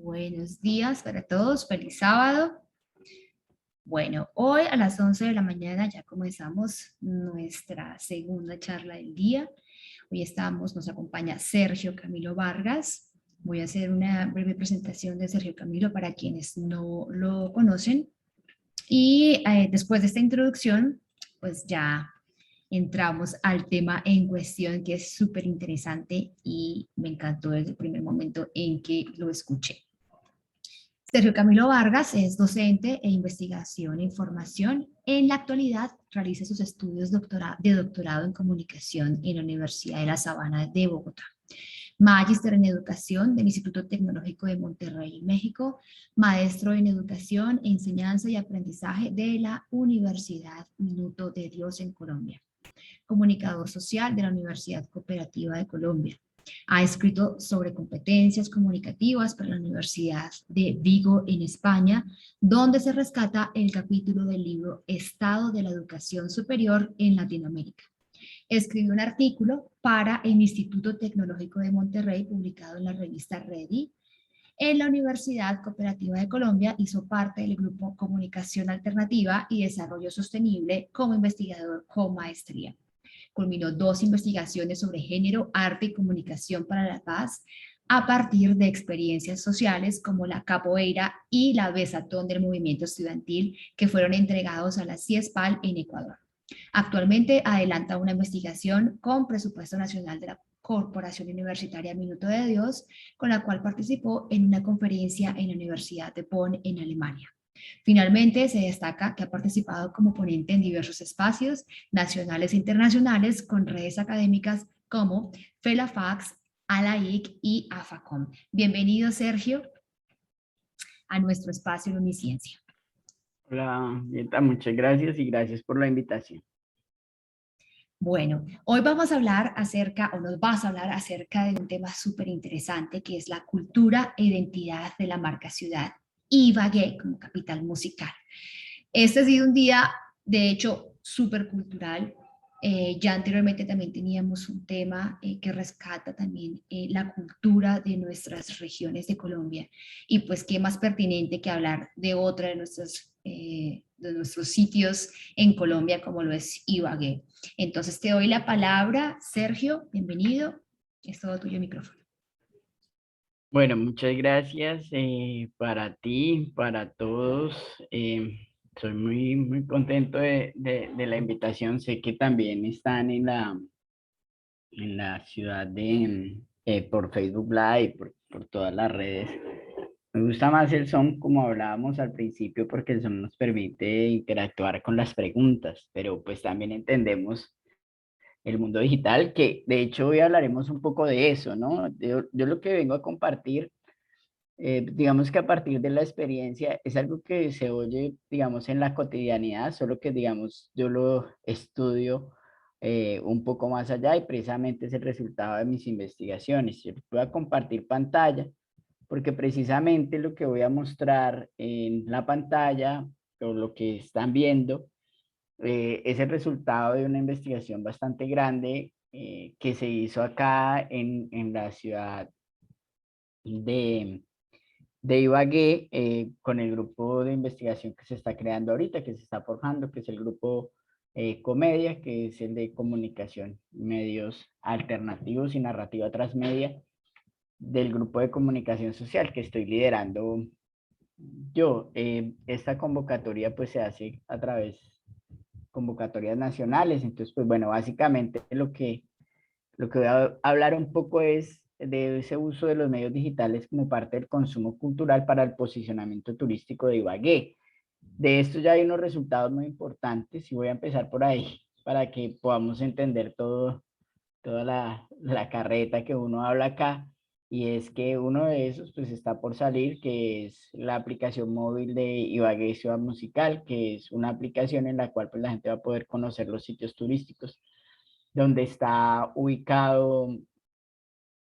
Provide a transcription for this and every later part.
Buenos días para todos, feliz sábado. Bueno, hoy a las 11 de la mañana ya comenzamos nuestra segunda charla del día. Hoy nos acompaña Sergio Camilo Vargas. Voy a hacer una breve presentación de Sergio Camilo para quienes no lo conocen. Y después de esta introducción, pues ya entramos al tema en cuestión, que es súper interesante y me encantó desde el primer momento en que lo escuché. Sergio Camilo Vargas es docente e investigación e información. En la actualidad realiza sus estudios de doctorado en comunicación en la Universidad de La Sabana de Bogotá. Magíster en Educación del Instituto Tecnológico de Monterrey, México. Maestro en Educación, Enseñanza y Aprendizaje de la Universidad Minuto de Dios en Colombia. Comunicador social de la Universidad Cooperativa de Colombia. Ha escrito sobre competencias comunicativas para la Universidad de Vigo en España, donde se rescata el capítulo del libro Estado de la Educación Superior en Latinoamérica. Escribió un artículo para el Instituto Tecnológico de Monterrey, publicado en la revista Ready. En la Universidad Cooperativa de Colombia hizo parte del grupo Comunicación Alternativa y Desarrollo Sostenible como investigador con maestría. Culminó 2 investigaciones sobre género, arte y comunicación para la paz a partir de experiencias sociales como la capoeira y la besatón del movimiento estudiantil, que fueron entregados a la CIESPAL en Ecuador. Actualmente adelanta una investigación con presupuesto nacional de la Corporación Universitaria Minuto de Dios, con la cual participó en una conferencia en la Universidad de Bonn en Alemania. Finalmente, se destaca que ha participado como ponente en diversos espacios nacionales e internacionales con redes académicas como FELAFAX, ALAIC y AFACOM. Bienvenido, Sergio, a nuestro espacio de Uniciencia. Hola, Dieta, muchas gracias y gracias por la invitación. Bueno, hoy vamos a hablar acerca, o nos vas a hablar acerca de un tema súper interesante, que es la cultura e identidad de la marca ciudad, Ibagué como capital musical. Este ha sido un día, de hecho, súper cultural. Ya anteriormente también teníamos un tema que rescata también la cultura de nuestras regiones de Colombia. Y pues qué más pertinente que hablar de otra de nuestros sitios en Colombia, como lo es Ibagué. Entonces te doy la palabra, Sergio, bienvenido. Es todo tuyo el micrófono. Bueno, muchas gracias para ti, para todos. Soy muy contento de la invitación. Sé que también están en la ciudad por Facebook Live, por todas las redes. Me gusta más el son, como hablábamos al principio, porque el son nos permite interactuar con las preguntas, pero pues también entendemos el mundo digital, que de hecho hoy hablaremos un poco de eso, ¿no? Yo lo que vengo a compartir, digamos que a partir de la experiencia, es algo que se oye, digamos, en la cotidianidad, solo que, digamos, yo lo estudio un poco más allá y precisamente es el resultado de mis investigaciones. Yo voy a compartir pantalla porque precisamente lo que voy a mostrar en la pantalla o lo que están viendo es el resultado de una investigación bastante grande que se hizo acá en la ciudad de, de Ibagué con el grupo de investigación que se está creando ahorita, que se está forjando, que es el grupo Comedia, que es el de comunicación, medios alternativos y narrativa transmedia del grupo de comunicación social que estoy liderando yo. Esta convocatoria pues se hace a través convocatorias nacionales. Entonces, pues bueno, básicamente lo que voy a hablar un poco es de ese uso de los medios digitales como parte del consumo cultural para el posicionamiento turístico de Ibagué. De esto ya hay unos resultados muy importantes y voy a empezar por ahí para que podamos entender toda la carreta que uno habla acá. Y es que uno de esos pues está por salir, que es la aplicación móvil de Ibagué Ciudad Musical, que es una aplicación en la cual pues la gente va a poder conocer los sitios turísticos, donde está ubicado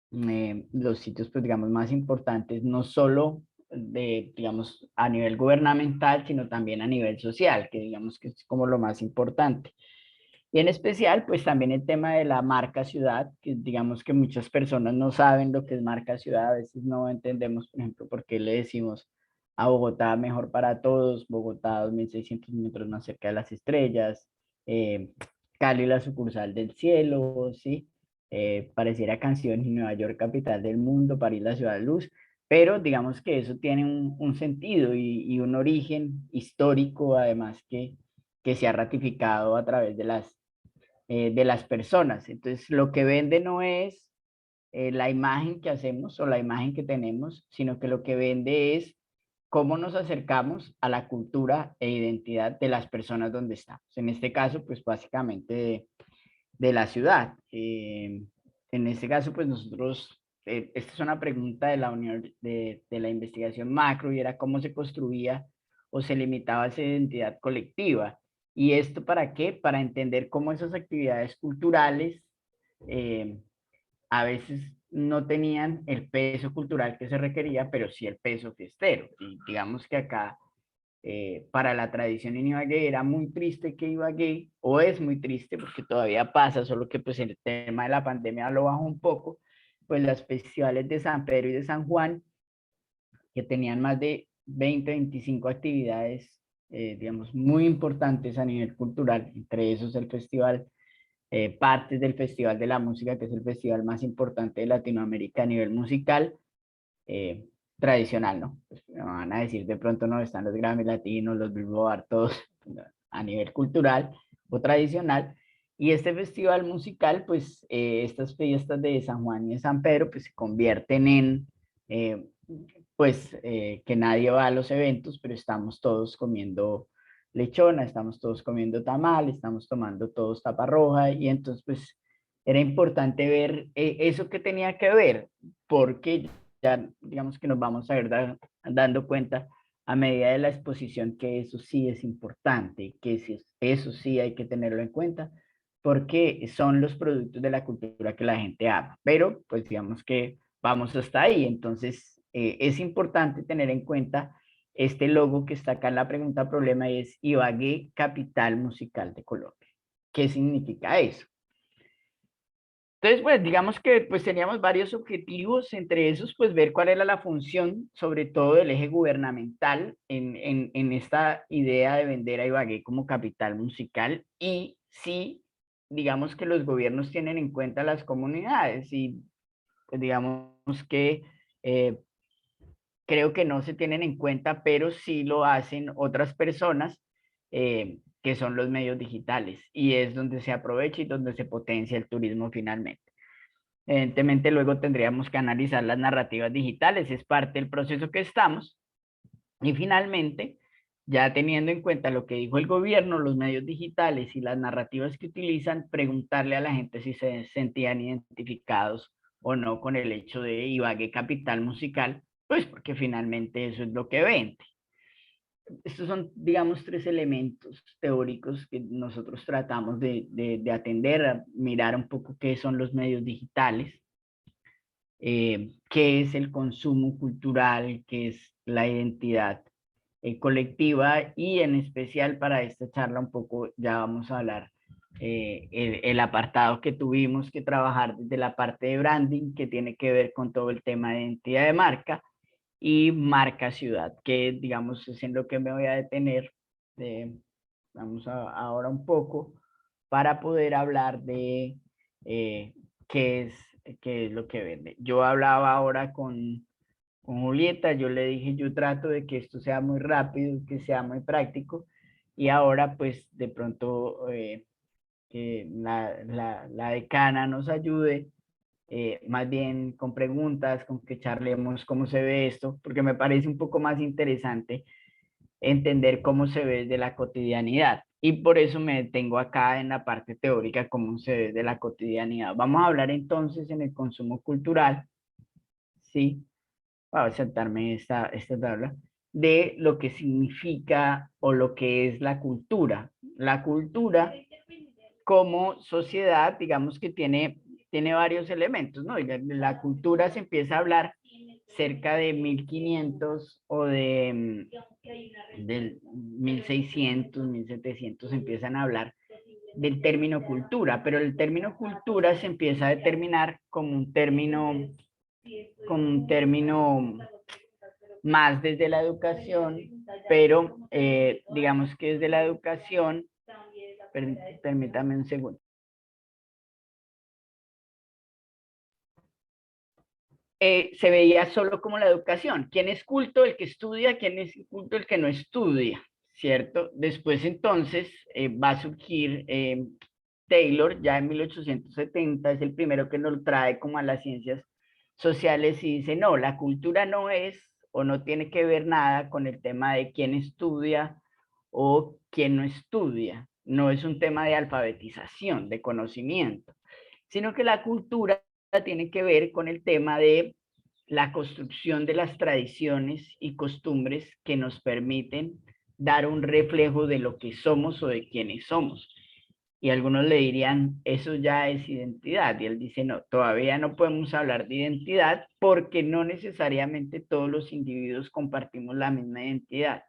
los sitios pues digamos más importantes, no solo de, digamos, a nivel gubernamental, sino también a nivel social, que digamos que es como lo más importante. Y en especial, pues también el tema de la marca ciudad, que digamos que muchas personas no saben lo que es marca ciudad, a veces no entendemos, por ejemplo, por qué le decimos a Bogotá mejor para todos, Bogotá 2600 metros más cerca de las estrellas, eh, Cali la sucursal del cielo, ¿sí? Pareciera canción y Nueva York capital del mundo, París la ciudad de luz, pero digamos que eso tiene un sentido y un origen histórico, además que se ha ratificado a través de las personas. Entonces, lo que vende no es la imagen que hacemos o la imagen que tenemos, sino que lo que vende es cómo nos acercamos a la cultura e identidad de las personas donde estamos. En este caso, pues básicamente de la ciudad. En este caso, pues nosotros, esta es una pregunta de la, de la investigación macro y era cómo se construía o se limitaba esa identidad colectiva. ¿Y esto para qué? Para entender cómo esas actividades culturales eh, a veces no tenían el peso cultural que se requería, pero sí el peso fiestero. Y digamos que acá, para la tradición en Ibagué era muy triste que Ibagué, o es muy triste porque todavía pasa, solo que pues el tema de la pandemia lo bajó un poco, pues las festivales de San Pedro y de San Juan, que tenían más de 20, 25 actividades, digamos, muy importantes a nivel cultural, entre esos el festival partes del Festival de la Música, que es el festival más importante de Latinoamérica a nivel musical, eh, tradicional, ¿no? Pues me van a decir, de pronto no están los Grammy Latinos, los Billboard, todos a nivel cultural o tradicional. Y este festival musical, pues estas fiestas de San Juan y de San Pedro, pues se convierten en, eh, pues que nadie va a los eventos, pero estamos todos comiendo lechona, estamos todos comiendo tamal, estamos tomando todos tapa roja y entonces pues era importante ver eso que tenía que ver, porque ya digamos que nos vamos a ver dando cuenta a medida de la exposición que eso sí es importante, que eso sí hay que tenerlo en cuenta, porque son los productos de la cultura que la gente ama, pero pues digamos que vamos hasta ahí, entonces es importante tener en cuenta este logo que está acá en la pregunta problema y es Ibagué, capital musical de Colombia. ¿Qué significa eso? Entonces, pues digamos que pues teníamos varios objetivos, entre esos pues ver cuál era la función, sobre todo del eje gubernamental en esta idea de vender a Ibagué como capital musical y si digamos que los gobiernos tienen en cuenta las comunidades y pues digamos que eh, creo que no se tienen en cuenta, pero sí lo hacen otras personas que son los medios digitales y es donde se aprovecha y donde se potencia el turismo finalmente. Evidentemente, luego tendríamos que analizar las narrativas digitales, es parte del proceso que estamos. Y finalmente, ya teniendo en cuenta lo que dijo el gobierno, los medios digitales y las narrativas que utilizan, preguntarle a la gente si se sentían identificados o no con el hecho de Ibagué capital musical, pues porque finalmente eso es lo que vende. Estos son, digamos, tres elementos teóricos que nosotros tratamos de atender, a mirar un poco qué son los medios digitales, qué es el consumo cultural, qué es la identidad colectiva y en especial para esta charla un poco ya vamos a hablar el apartado que tuvimos que trabajar desde la parte de branding que tiene que ver con todo el tema de identidad de marca y marca ciudad, que digamos es en lo que me voy a detener. Eh, vamos ahora un poco para poder hablar de eh, qué es, qué es lo que vende. Yo hablaba ahora con Julieta, yo le dije, yo trato de que esto sea muy rápido, que sea muy práctico, y ahora pues de pronto que la decana nos ayude más bien con preguntas, con que charlemos cómo se ve esto, porque me parece un poco más interesante entender cómo se ve de la cotidianidad. Y por eso me detengo acá en la parte teórica, cómo se ve de la cotidianidad. Vamos a hablar entonces en el consumo cultural, ¿sí? Voy a saltarme esta tabla, de lo que significa o lo que es la cultura. La cultura como sociedad, digamos que tiene varios elementos, ¿no? Y la cultura se empieza a hablar cerca de 1500 o del 1600, 1700 empiezan a hablar del término cultura, pero el término cultura se empieza a determinar como un término más desde la educación, pero digamos que desde la educación, permítame un segundo. Se veía solo como la educación. ¿Quién es culto? El que estudia. ¿Quién es culto? El que no estudia, ¿cierto? Después entonces va a surgir Taylor, ya en 1870, es el primero que nos trae como a las ciencias sociales y dice, no, la cultura no es o no tiene que ver nada con el tema de quién estudia o quién no estudia. No es un tema de alfabetización, de conocimiento, sino que la cultura tiene que ver con el tema de la construcción de las tradiciones y costumbres que nos permiten dar un reflejo de lo que somos o de quiénes somos. Y algunos le dirían, eso ya es identidad. Y él dice, no, todavía no podemos hablar de identidad porque no necesariamente todos los individuos compartimos la misma identidad.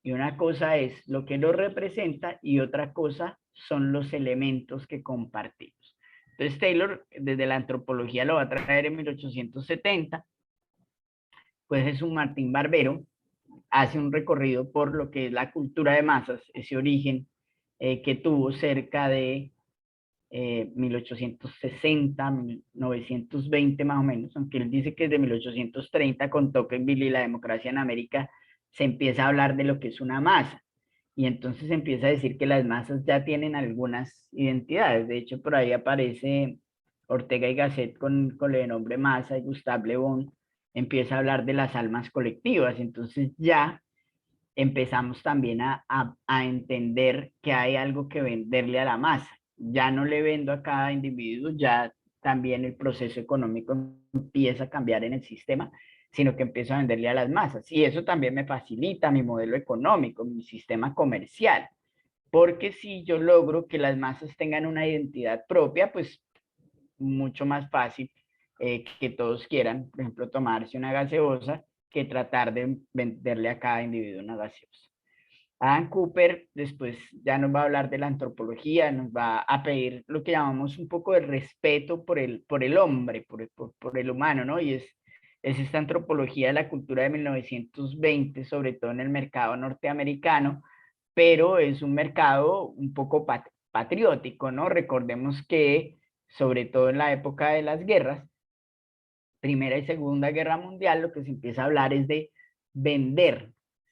Y una cosa es lo que nos representa y otra cosa son los elementos que compartimos. Entonces Taylor, desde la antropología lo va a traer en 1870, pues es un Martín Barbero, hace un recorrido por lo que es la cultura de masas, ese origen que tuvo cerca de 1860, 1920 más o menos, aunque él dice que desde 1830 con Tocqueville y la democracia en América se empieza a hablar de lo que es una masa. Y entonces se empieza a decir que las masas ya tienen algunas identidades. De hecho, por ahí aparece Ortega y Gasset con el nombre masa y Gustave Le Bon empieza a hablar de las almas colectivas. Entonces ya empezamos también a entender que hay algo que venderle a la masa. Ya no le vendo a cada individuo, ya también el proceso económico empieza a cambiar en el sistema, sino que empiezo a venderle a las masas. Y eso también me facilita mi modelo económico, mi sistema comercial, porque si yo logro que las masas tengan una identidad propia, pues mucho más fácil que todos quieran, por ejemplo, tomarse una gaseosa que tratar de venderle a cada individuo una gaseosa. Adam Cooper después ya nos va a hablar de la antropología, nos va a pedir lo que llamamos un poco de respeto por el hombre, por el humano, ¿no? Y es esta antropología de la cultura de 1920, sobre todo en el mercado norteamericano, pero es un mercado un poco patriótico, ¿no? Recordemos que, sobre todo en la época de las guerras, Primera y Segunda Guerra Mundial, lo que se empieza a hablar es de vender,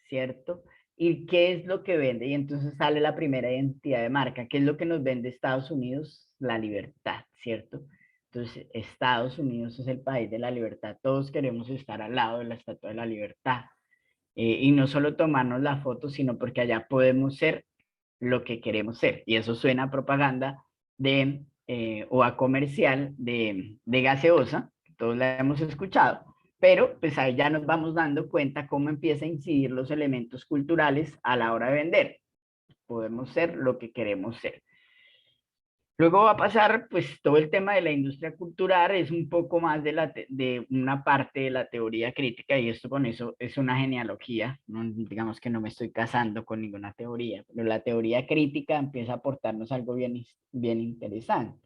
¿cierto? ¿Y qué es lo que vende? Y entonces sale la primera identidad de marca. ¿Qué es lo que nos vende Estados Unidos? La libertad, ¿cierto? Entonces, Estados Unidos es el país de la libertad. Todos queremos estar al lado de la Estatua de la Libertad. Y no solo tomarnos la foto, sino porque allá podemos ser lo que queremos ser. Y eso suena a propaganda o a comercial de gaseosa, que todos la hemos escuchado, pero pues ahí ya nos vamos dando cuenta cómo empieza a incidir los elementos culturales a la hora de vender. Podemos ser lo que queremos ser. Luego va a pasar, pues todo el tema de la industria cultural es un poco más de una parte de la teoría crítica y esto con eso es una genealogía, ¿no? Digamos que no me estoy casando con ninguna teoría, pero la teoría crítica empieza a aportarnos algo bien interesante.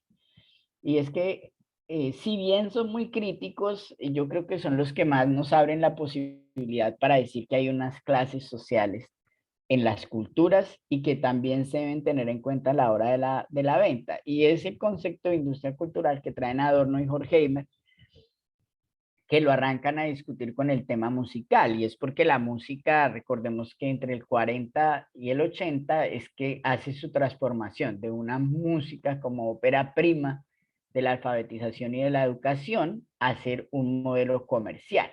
Y es que si bien son muy críticos, yo creo que son los que más nos abren la posibilidad para decir que hay unas clases sociales en las culturas y que también se deben tener en cuenta a la hora de la venta. Y es el concepto de industria cultural que traen Adorno y Horkheimer, que lo arrancan a discutir con el tema musical. Y es porque la música, recordemos que entre el 40 y el 80 es que hace su transformación de una música como ópera prima de la alfabetización y de la educación a ser un modelo comercial.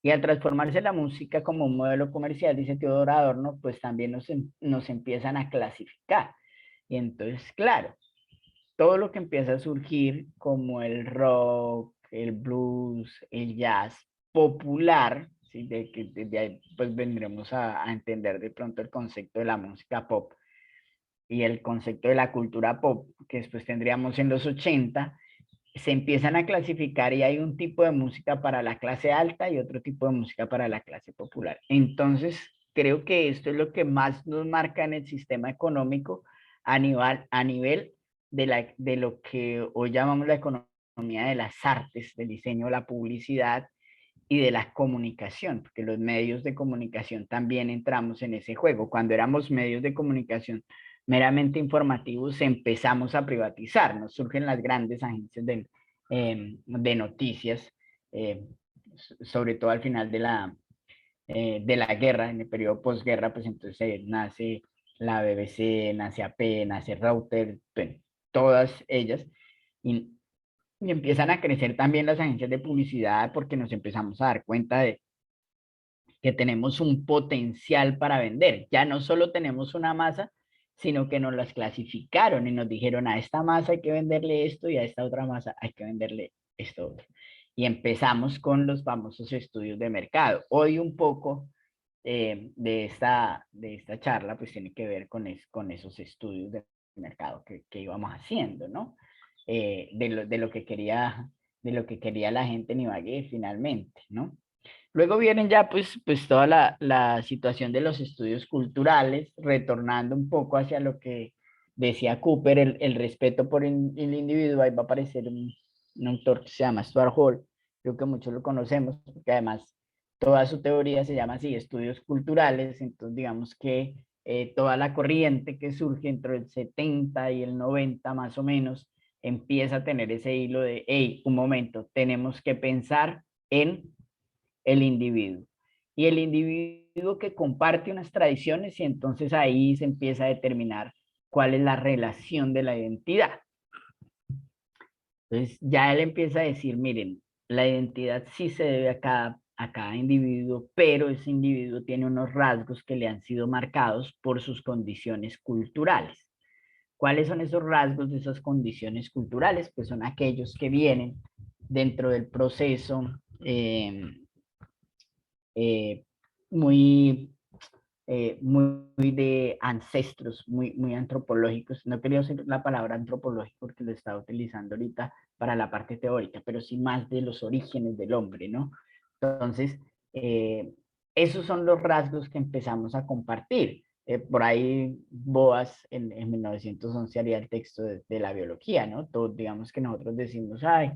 Y al transformarse la música como un modelo comercial, dice Teodoro Adorno, pues también nos empiezan a clasificar. Y entonces, claro, todo lo que empieza a surgir como el rock, el blues, el jazz popular, ¿sí? Desde ahí pues vendremos a entender de pronto el concepto de la música pop y el concepto de la cultura pop, que después tendríamos en los 80 se empiezan a clasificar y hay un tipo de música para la clase alta y otro tipo de música para la clase popular. Entonces, creo que esto es lo que más nos marca en el sistema económico a nivel de lo que hoy llamamos la economía de las artes, del diseño, la publicidad y de la comunicación, porque los medios de comunicación también entramos en ese juego. Cuando éramos medios de comunicación meramente informativos, empezamos a privatizar, nos surgen las grandes agencias de noticias, eh, sobre todo al final de la guerra, en el periodo posguerra, pues entonces nace la BBC, nace AP, nace Reuters, bueno, todas ellas, y, y empiezan a crecer también las agencias de publicidad porque nos empezamos a dar cuenta de que tenemos un potencial para vender. Ya no solo tenemos una masa, sino que nos las clasificaron y nos dijeron a esta masa hay que venderle esto y a esta otra masa hay que venderle esto otro. Y empezamos con los famosos estudios de mercado. Hoy un poco de esta charla pues tiene que ver con esos estudios de mercado que íbamos haciendo, ¿no? De lo que quería la gente en Ibagué finalmente, ¿no? Luego vienen ya pues toda la situación de los estudios culturales, retornando un poco hacia lo que decía Cooper, el respeto por el individuo. Ahí va a aparecer un autor que se llama Stuart Hall, creo que muchos lo conocemos, porque además toda su teoría se llama así, estudios culturales. Entonces digamos que toda la corriente que surge entre el 70 y el 90 más o menos, empieza a tener ese hilo de, hey, un momento, tenemos que pensar en el individuo. Y el individuo que comparte unas tradiciones, y entonces ahí se empieza a determinar cuál es la relación de la identidad. Entonces ya él empieza a decir, miren, la identidad sí se debe a cada individuo, pero ese individuo tiene unos rasgos que le han sido marcados por sus condiciones culturales. ¿Cuáles son esos rasgos de esas condiciones culturales? Pues son aquellos que vienen dentro del proceso eh, muy, muy de ancestros, muy antropológicos. No quería usar la palabra antropológico porque lo estaba utilizando ahorita para la parte teórica, pero sí más de los orígenes del hombre, ¿no? Entonces, esos son los rasgos que empezamos a compartir. Por ahí Boas en 1911 haría el texto de la biología, ¿no? Todos, digamos que nosotros decimos, ay,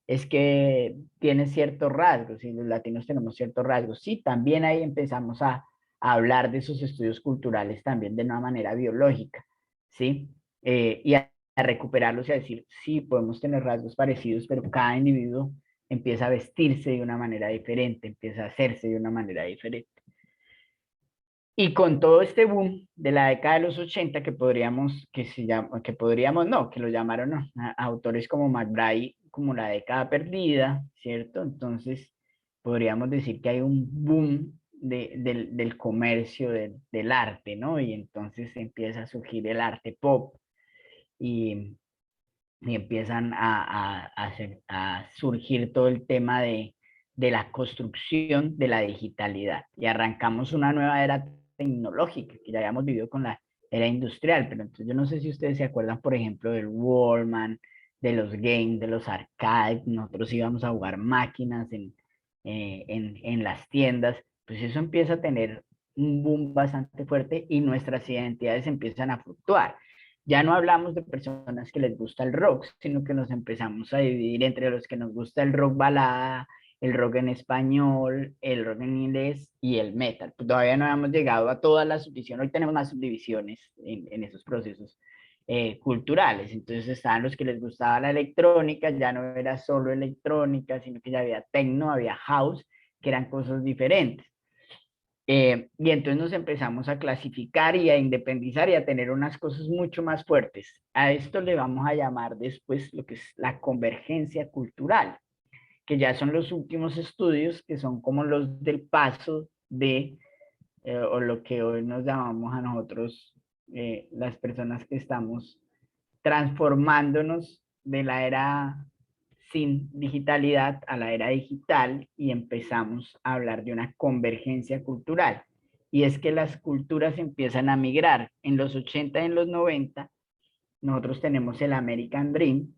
es que tiene ciertos rasgos y los latinos tenemos ciertos rasgos. Sí, también ahí empezamos a hablar de esos estudios culturales también de una manera biológica, ¿sí? Y a recuperarlos y a decir, sí, podemos tener rasgos parecidos, pero cada individuo empieza a vestirse de una manera diferente, empieza a hacerse de una manera diferente. Y con todo este boom de la década de los 80 que podríamos, que podríamos, no, que lo llamaron ¿no? A autores como McBride como la década perdida, ¿cierto? Entonces podríamos decir que hay un boom del comercio del arte, ¿no? Y entonces empieza a surgir el arte pop y, y empiezan a surgir todo el tema de la construcción de la digitalidad. Y arrancamos una nueva era tecnológica, que ya habíamos vivido con la era industrial, pero entonces yo no sé si ustedes se acuerdan, por ejemplo, del Walkman, de los games, de los arcades, nosotros íbamos a jugar máquinas en las tiendas, pues eso empieza a tener un boom bastante fuerte y nuestras identidades empiezan a fluctuar. Ya no hablamos de personas que les gusta el rock, sino que nos empezamos a dividir entre los que nos gusta el rock balada, el rock en español, el rock en inglés y el metal. Pues todavía no hemos llegado a todas las subdivisiones, hoy tenemos más subdivisiones en esos procesos culturales. Entonces estaban los que les gustaba la electrónica, ya no era solo electrónica, sino que ya había techno, había house, que eran cosas diferentes. Y entonces nos empezamos a clasificar y a independizar y a tener unas cosas mucho más fuertes. A esto le vamos a llamar después lo que es la convergencia cultural, que ya son los últimos estudios, que son como los del paso o lo que hoy nos llamamos a nosotros, las personas que estamos transformándonos de la era sin digitalidad a la era digital y empezamos a hablar de una convergencia cultural. Y es que las culturas empiezan a migrar. En los 80 y en los 90, nosotros tenemos el American Dream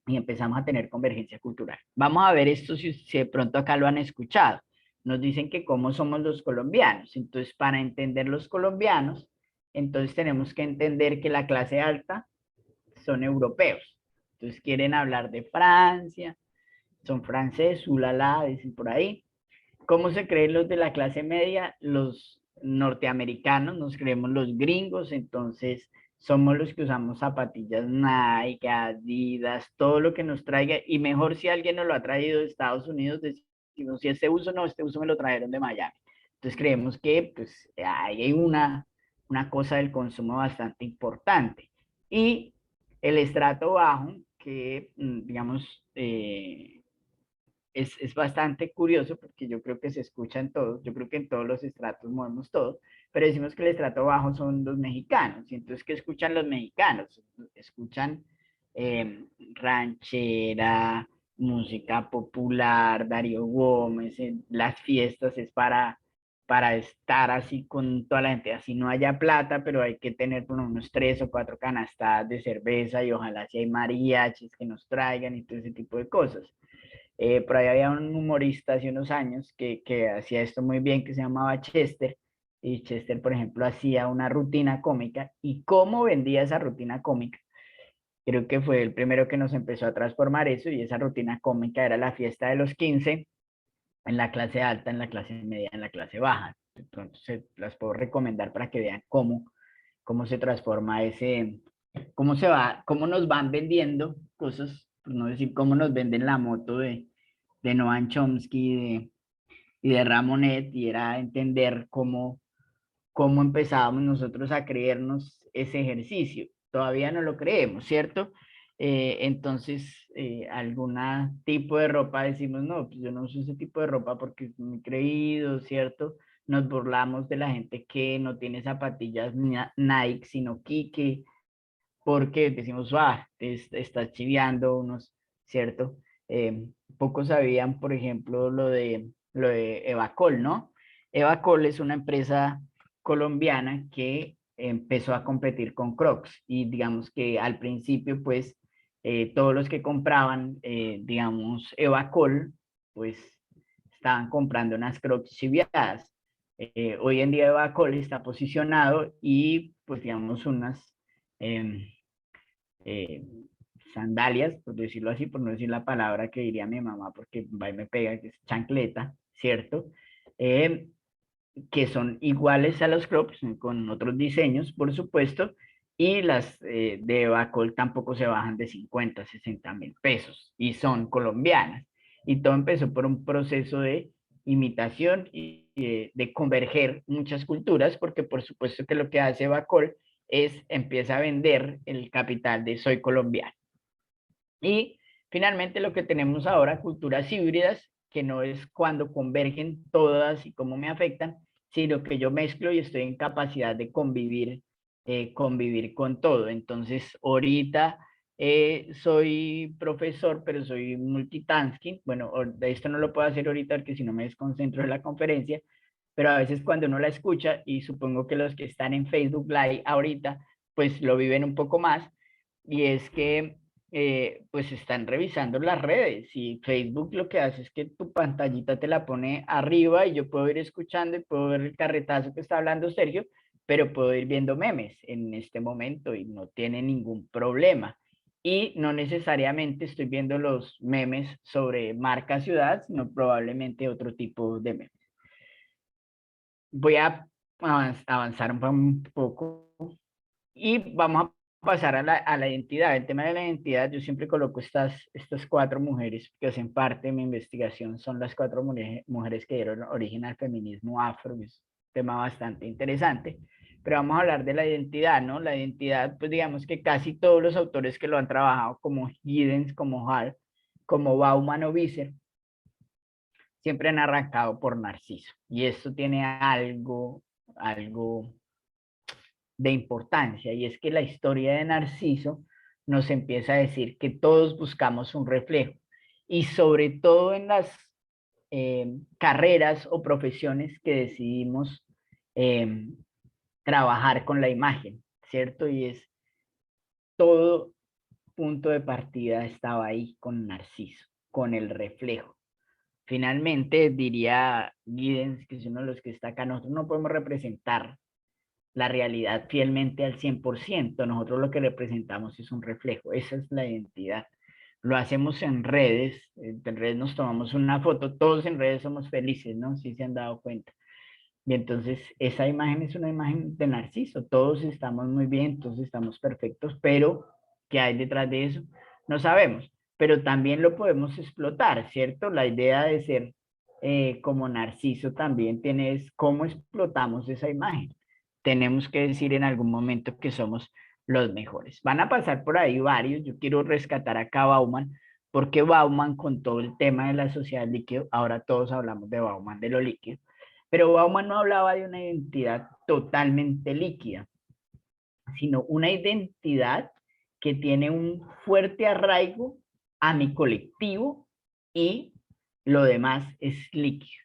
y empezamos a tener convergencia cultural. Vamos a ver esto si de pronto acá lo han escuchado. Nos dicen que cómo somos los colombianos. Entonces, para entender los colombianos, entonces tenemos que entender que la clase alta son europeos. Entonces quieren hablar de Francia, son franceses, ulala, dicen por ahí. ¿Cómo se creen los de la clase media? Los norteamericanos, nos creemos los gringos, entonces somos los que usamos zapatillas Nike, Adidas, todo lo que nos traiga, y mejor si alguien nos lo ha traído de Estados Unidos, decimos, si este uso no, este uso me lo trajeron de Miami. Entonces creemos que pues ahí hay una cosa del consumo bastante importante. Y el estrato bajo, que digamos, es bastante curioso porque yo creo que se escucha en todos, yo creo que en todos los estratos movemos todos, pero decimos que el estrato bajo son los mexicanos, y entonces, ¿qué escuchan los mexicanos? Escuchan ranchera, música popular, Darío Gómez, en las fiestas es para estar así con toda la gente, así no haya plata, pero hay que tener por unos 3 o 4 canastas de cerveza y ojalá si hay mariachis que nos traigan y todo ese tipo de cosas. Por ahí había un humorista hace unos años que hacía esto muy bien, que se llamaba Chester, y Chester, por ejemplo, hacía una rutina cómica, y cómo vendía esa rutina cómica. Creo que fue el primero que nos empezó a transformar eso, y esa rutina cómica era la fiesta de los 15 en la clase alta, en la clase media, en la clase baja. Entonces, las puedo recomendar para que vean cómo se transforma ese, cómo nos van vendiendo cosas, por no decir cómo nos venden la moto de Noam Chomsky y de Ramonet, y era entender cómo empezábamos nosotros a creernos ese ejercicio. Todavía no lo creemos, ¿cierto? Entonces, algún tipo de ropa decimos, no, pues yo no uso ese tipo de ropa porque es muy creído, ¿cierto? Nos burlamos de la gente que no tiene zapatillas Nike, sino Kike, porque decimos, estás chiviando unos, ¿cierto? Pocos sabían, por ejemplo, lo de Evacol, ¿no? Evacol es una empresa colombiana que empezó a competir con Crocs, y digamos que al principio, pues, todos los que compraban, digamos, Evacol, pues, estaban comprando unas Crocs chiviadas. Hoy en día Evacol está posicionado y, pues, digamos, unas eh, eh, sandalias, por decirlo así, por no decir la palabra que diría mi mamá, porque va y me pega, que es chancleta, ¿cierto? Eh, que son iguales a los crops, con otros diseños, por supuesto, y las de Bacol tampoco se bajan de 50, 60.000 pesos, y son colombianas. Y todo empezó por un proceso de imitación y de converger muchas culturas, porque por supuesto que lo que hace Bacol es empieza a vender el capital de soy colombiano. Y finalmente lo que tenemos ahora, culturas híbridas, que no es cuando convergen todas y cómo me afectan, sino que yo mezclo y estoy en capacidad de convivir con todo. Entonces, ahorita soy profesor, pero soy multitasking. Bueno, de esto no lo puedo hacer ahorita porque si no me desconcentro en la conferencia, pero a veces cuando uno la escucha, y supongo que los que están en Facebook Live ahorita, pues lo viven un poco más, y es que pues están revisando las redes, y Facebook lo que hace es que tu pantallita te la pone arriba y yo puedo ir escuchando y puedo ver el carretazo que está hablando Sergio, pero puedo ir viendo memes en este momento y no tiene ningún problema. Y no necesariamente estoy viendo los memes sobre marca ciudad, sino probablemente otro tipo de memes. Voy a avanzar un poco y vamos a pasar a la identidad. El tema de la identidad, yo siempre coloco estas 4 mujeres que hacen parte de mi investigación, son las 4 mujeres que dieron origen al feminismo afro, que es un tema bastante interesante. Pero vamos a hablar de la identidad, ¿no? La identidad, pues digamos que casi todos los autores que lo han trabajado, como Giddens, como Hall, como Bauman o Visser, siempre han arrancado por Narciso. Y esto tiene algo de importancia, y es que la historia de Narciso nos empieza a decir que todos buscamos un reflejo, y sobre todo en las carreras o profesiones que decidimos eh, trabajar con la imagen, ¿cierto? Y es todo punto de partida estaba ahí con Narciso, con el reflejo. Finalmente, diría Giddens, que es uno de los que está acá, nosotros no podemos representar la realidad fielmente al 100%. Nosotros lo que representamos es un reflejo, esa es la identidad. Lo hacemos en redes nos tomamos una foto, todos en redes somos felices, ¿no? Si se han dado cuenta. Y entonces esa imagen es una imagen de Narciso, todos estamos muy bien, todos estamos perfectos, pero ¿qué hay detrás de eso? No sabemos, pero también lo podemos explotar, ¿cierto? La idea de ser como Narciso también tiene es cómo explotamos esa imagen. Tenemos que decir en algún momento que somos los mejores. Van a pasar por ahí varios, yo quiero rescatar acá a Bauman, porque Bauman con todo el tema de la sociedad líquido, ahora todos hablamos de Bauman, de lo líquido, pero Bauman no hablaba de una identidad totalmente líquida, sino una identidad que tiene un fuerte arraigo a mi colectivo y lo demás es líquido.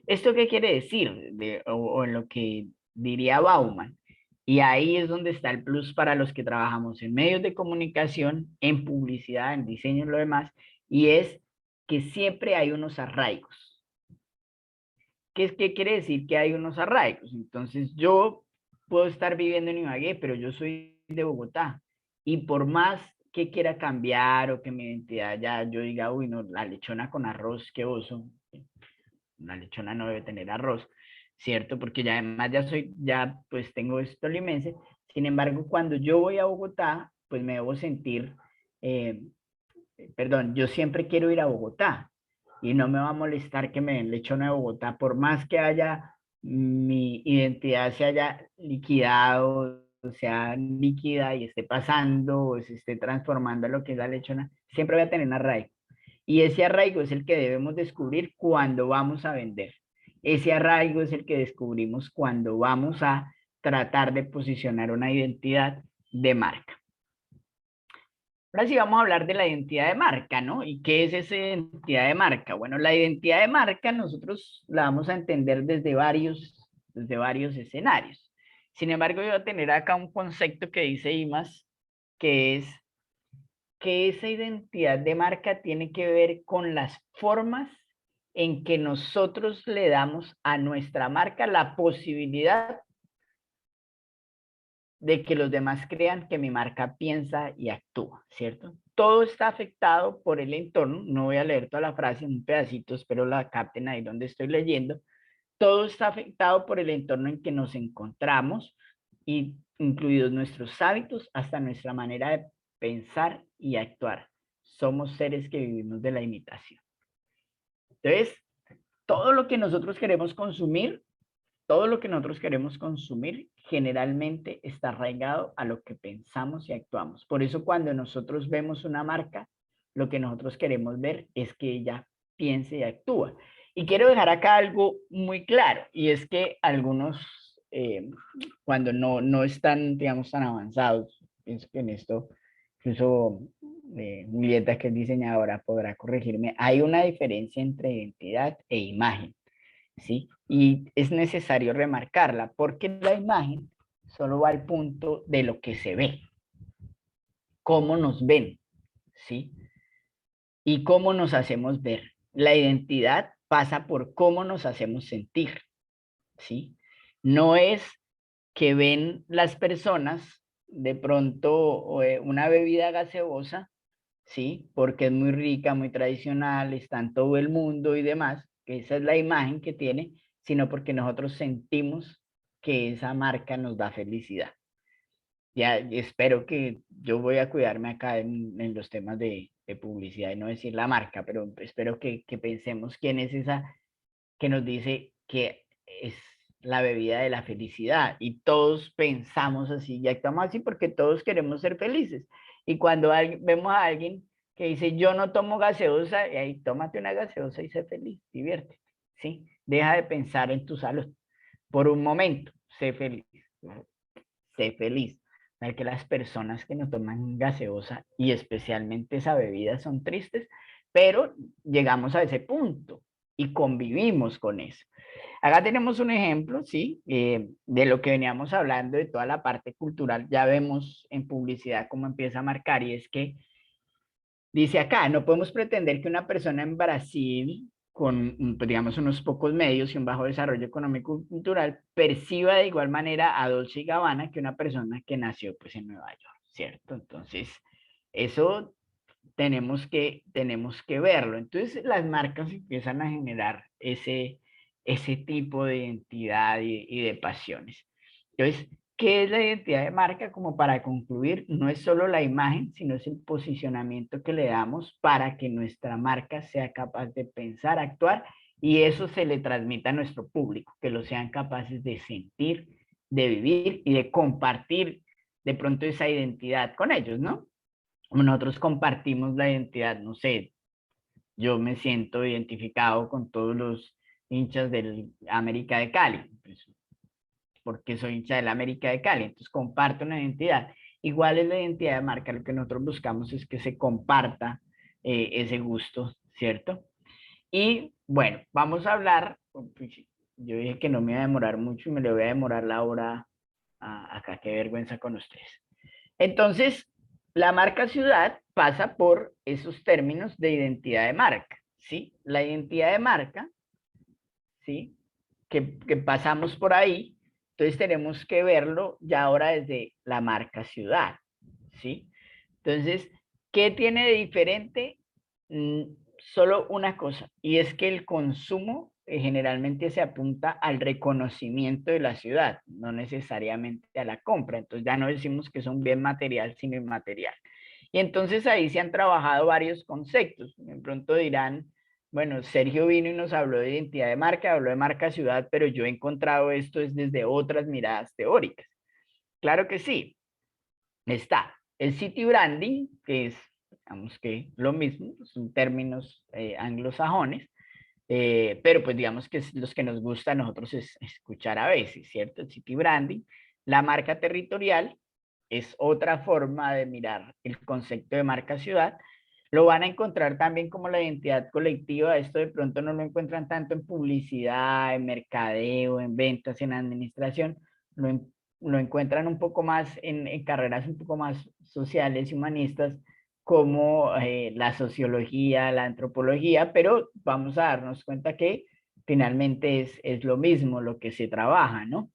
¿Esto qué quiere decir? O en lo que diría Bauman. Y ahí es donde está el plus para los que trabajamos en medios de comunicación, en publicidad, en diseño y lo demás, y es que siempre hay unos arraigos. ¿Qué quiere decir que hay unos arraigos? Entonces, yo puedo estar viviendo en Ibagué, pero yo soy de Bogotá. Y por más que quiera cambiar o que mi identidad ya yo diga, uy, no, la lechona con arroz, qué oso. Una lechona no debe tener arroz, ¿cierto? Porque ya además ya pues tengo esto tolimense. Sin embargo, cuando yo voy a Bogotá, pues me debo sentir, eh, perdón, yo siempre quiero ir a Bogotá y no me va a molestar que me den lechona de Bogotá, por más que haya mi identidad se haya liquidado, sea líquida y esté pasando o se esté transformando en lo que es la lechona, siempre voy a tener una arraigo. Y ese arraigo es el que debemos descubrir cuando vamos a vender. Ese arraigo es el que descubrimos cuando vamos a tratar de posicionar una identidad de marca. Ahora sí vamos a hablar de la identidad de marca, ¿no? ¿Y qué es esa identidad de marca? Bueno, la identidad de marca nosotros la vamos a entender desde varios escenarios. Sin embargo, yo voy a tener acá un concepto que dice IMAS, que es que esa identidad de marca tiene que ver con las formas en que nosotros le damos a nuestra marca la posibilidad de que los demás crean que mi marca piensa y actúa, ¿cierto? Todo está afectado por el entorno, no voy a leer toda la frase, un pedacito, espero la capten ahí donde estoy leyendo. Todo está afectado por el entorno en que nos encontramos, y incluidos nuestros hábitos hasta nuestra manera de pensar y actuar. Somos seres que vivimos de la imitación. Entonces, todo lo que nosotros queremos consumir, todo lo que nosotros queremos consumir generalmente está arraigado a lo que pensamos y actuamos. Por eso cuando nosotros vemos una marca, lo que nosotros queremos ver es que ella piense y actúa. Y quiero dejar acá algo muy claro, y es que algunos, cuando no están, digamos, tan avanzados, pienso que en esto, incluso Julieta, que es diseñadora, podrá corregirme, hay una diferencia entre identidad e imagen. ¿Sí? Y es necesario remarcarla porque la imagen solo va al punto de lo que se ve, cómo nos ven, ¿sí? Y cómo nos hacemos ver. La identidad pasa por cómo nos hacemos sentir, ¿sí? No es que ven las personas de pronto una bebida gaseosa, ¿sí? Porque es muy rica, muy tradicional, está en todo el mundo y demás, que esa es la imagen que tiene, sino porque nosotros sentimos que esa marca nos da felicidad. Ya espero que yo voy a cuidarme acá en los temas de publicidad y no decir la marca, pero espero que pensemos quién es esa que nos dice que es la bebida de la felicidad y todos pensamos así y actuamos así porque todos queremos ser felices. Y cuando vemos a alguien que dice yo no tomo gaseosa, y ahí tómate una gaseosa y sé feliz, diviértete, ¿sí? Deja de pensar en tu salud por un momento, sé feliz, sé feliz. Que las personas que no toman gaseosa y especialmente esa bebida son tristes, pero llegamos a ese punto y convivimos con eso. Acá tenemos un ejemplo, ¿sí? De lo que veníamos hablando de toda la parte cultural. Ya vemos en publicidad cómo empieza a marcar y es que dice acá, no podemos pretender que una persona en Brasil pues, digamos, unos pocos medios y un bajo desarrollo económico y cultural, perciba de igual manera a Dolce y Gabbana que una persona que nació pues en Nueva York, ¿cierto? Entonces, eso tenemos que verlo. Entonces, las marcas empiezan a generar ese tipo de identidad y de pasiones. Entonces, ¿qué es la identidad de marca? Como para concluir, no es solo la imagen, sino es el posicionamiento que le damos para que nuestra marca sea capaz de pensar, actuar y eso se le transmita a nuestro público, que lo sean capaces de sentir, de vivir y de compartir de pronto esa identidad con ellos, ¿no? Nosotros compartimos la identidad, no sé, yo me siento identificado con todos los hinchas del América de Cali, pues, porque soy hincha del América de Cali, entonces comparto una identidad. Igual es la identidad de marca, lo que nosotros buscamos es que se comparta ese gusto, ¿cierto? Y bueno, vamos a hablar, pues, yo dije que no me iba a demorar mucho y me le voy a demorar la hora acá, qué vergüenza con ustedes. Entonces, la marca ciudad pasa por esos términos de identidad de marca, ¿sí? La identidad de marca, ¿sí? Que pasamos por ahí, entonces tenemos que verlo ya ahora desde la marca ciudad, ¿sí? Entonces, ¿qué tiene de diferente? Solo una cosa, y es que el consumo generalmente se apunta al reconocimiento de la ciudad, no necesariamente a la compra. Entonces ya no decimos que es un bien material, sino inmaterial. Y entonces ahí se han trabajado varios conceptos. De pronto dirán, bueno, Sergio vino y nos habló de identidad de marca, habló de marca ciudad, pero yo he encontrado esto es desde otras miradas teóricas. Claro que sí, está el city branding, que es, digamos que lo mismo, son términos anglosajones, pero pues digamos que es los que nos gusta a nosotros es escuchar a veces, ¿cierto? El city branding. La marca territorial es otra forma de mirar el concepto de marca ciudad. Lo van a encontrar también como la identidad colectiva. Esto de pronto no lo encuentran tanto en publicidad, en mercadeo, en ventas, en administración. Lo, lo encuentran un poco más en carreras un poco más sociales y humanistas como la sociología, la antropología, pero vamos a darnos cuenta que finalmente es lo mismo lo que se trabaja, ¿no?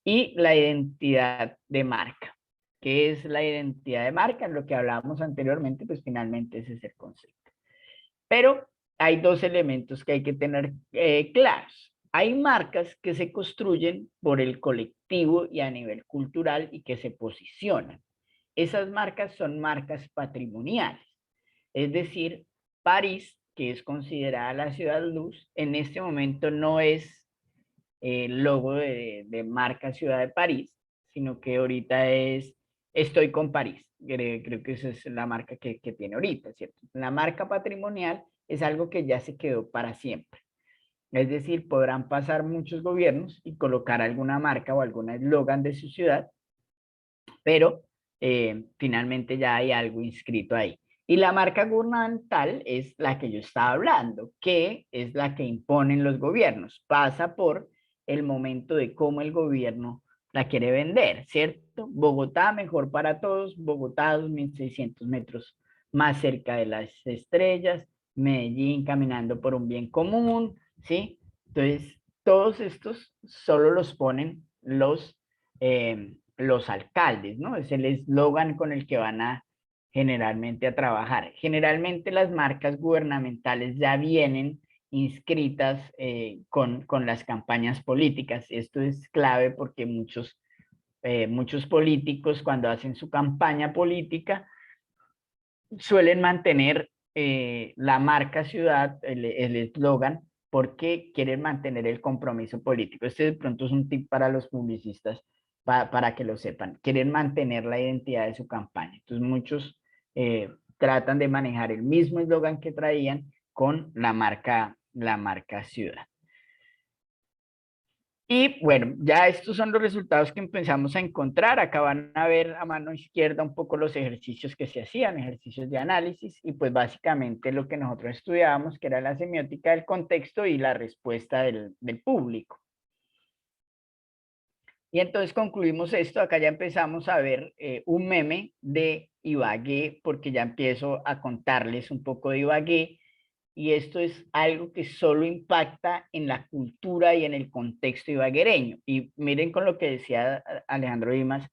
Y la identidad de marca. ¿Qué es la identidad de marca? Lo que hablábamos anteriormente, pues finalmente ese es el concepto. Pero hay dos elementos que hay que tener claros. Hay marcas que se construyen por el colectivo y a nivel cultural y que se posicionan. Esas marcas son marcas patrimoniales. Es decir, París, que es considerada la ciudad luz, en este momento no es el logo de marca Ciudad de París, sino que ahorita es Estoy con París. Creo que esa es la marca que tiene ahorita, ¿cierto? La marca patrimonial es algo que ya se quedó para siempre. Es decir, podrán pasar muchos gobiernos y colocar alguna marca o algún eslogan de su ciudad, pero finalmente ya hay algo inscrito ahí. Y la marca gubernamental es la que yo estaba hablando, que es la que imponen los gobiernos. Pasa por el momento de cómo el gobierno la quiere vender, ¿cierto? Bogotá, mejor para todos, Bogotá, 2.600 metros más cerca de las estrellas, Medellín caminando por un bien común, ¿sí? Entonces, todos estos solo los ponen los alcaldes, ¿no? Es el eslogan con el que van a generalmente a trabajar. Generalmente las marcas gubernamentales ya vienen inscritas con las campañas políticas. Esto es clave porque muchos políticos cuando hacen su campaña política suelen mantener la marca ciudad, el eslogan, porque quieren mantener el compromiso político. Este de pronto es un tip para los publicistas para que lo sepan. Quieren mantener la identidad de su campaña. Entonces muchos tratan de manejar el mismo eslogan que traían con la marca ciudad. Y bueno, ya estos son los resultados que empezamos a encontrar. Acá van a ver a mano izquierda un poco los ejercicios que se hacían, ejercicios de análisis, y pues básicamente lo que nosotros estudiábamos, que era la semiótica del contexto y la respuesta del público. Y entonces concluimos esto, acá ya empezamos a ver un meme de Ibagué, porque ya empiezo a contarles un poco de Ibagué, y esto es algo que solo impacta en la cultura y en el contexto ibaguereño. Y miren con lo que decía Alejandro Dimas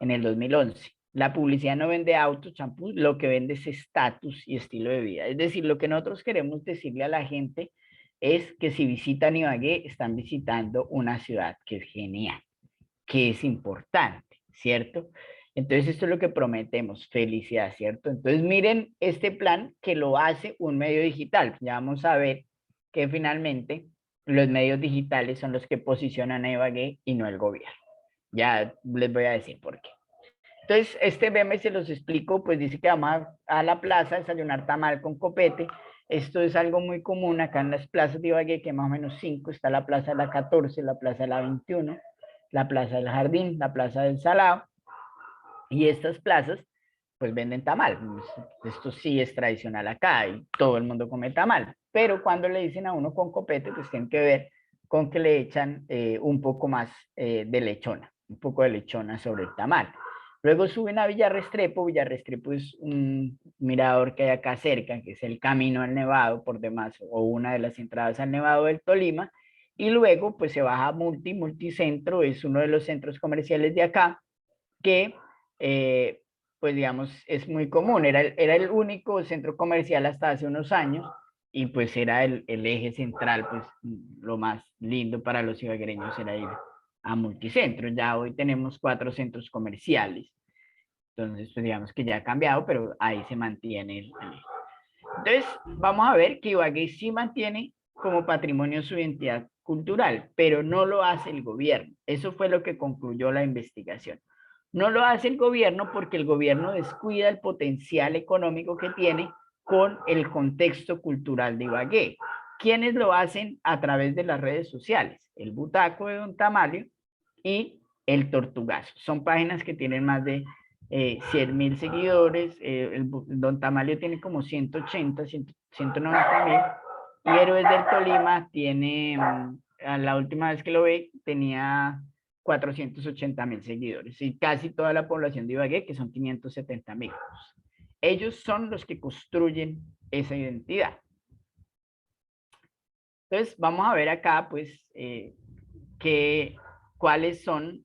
en el 2011. La publicidad no vende autos, champús, lo que vende es estatus y estilo de vida. Es decir, lo que nosotros queremos decirle a la gente es que si visitan Ibagué, están visitando una ciudad que es genial, que es importante, ¿cierto? Entonces esto es lo que prometemos, felicidad, ¿cierto? Entonces miren este plan que lo hace un medio digital. Ya vamos a ver que finalmente los medios digitales son los que posicionan a Ibagué y no el gobierno. Ya les voy a decir por qué. Entonces, este meme se los explico, pues dice que vamos a la plaza a desayunar tamal con copete. Esto es algo muy común acá en las plazas de Ibagué, que más o menos cinco, está la plaza de la 14, la plaza de la 21, la plaza del Jardín, la plaza del Salado, y estas plazas pues venden tamal. Esto sí es tradicional acá y todo el mundo come tamal, pero cuando le dicen a uno con copete, pues tienen que ver con que le echan un poco más de lechona, un poco de lechona sobre el tamal. Luego suben a Villarrestrepo. Villarrestrepo es un mirador que hay acá cerca, que es el camino al Nevado por demás, o una de las entradas al Nevado del Tolima. Y luego pues se baja a Multicentro, es uno de los centros comerciales de acá, que pues digamos es muy común, era el único centro comercial hasta hace unos años y pues era el eje central, pues lo más lindo para los ibaguereños era ir a Multicentro. Ya hoy tenemos 4 centros comerciales, entonces pues digamos que ya ha cambiado, pero ahí se mantiene Entonces vamos a ver que Ibagué sí mantiene como patrimonio su identidad cultural, pero no lo hace el gobierno. Eso fue lo que concluyó la investigación. No lo hace el gobierno porque el gobierno descuida el potencial económico que tiene con el contexto cultural de Ibagué. ¿Quiénes lo hacen? A través de las redes sociales. El Butaco de Don Tamalio y el Tortugazo. Son páginas que tienen más de 100.000 seguidores. Don Tamalio tiene como 180, 190.000. Y Héroes del Tolima tiene, la última vez que lo vi, tenía 480.000 seguidores. Y casi toda la población de Ibagué, que son 570.000. Ellos son los que construyen esa identidad. Entonces, vamos a ver acá, pues, cuáles son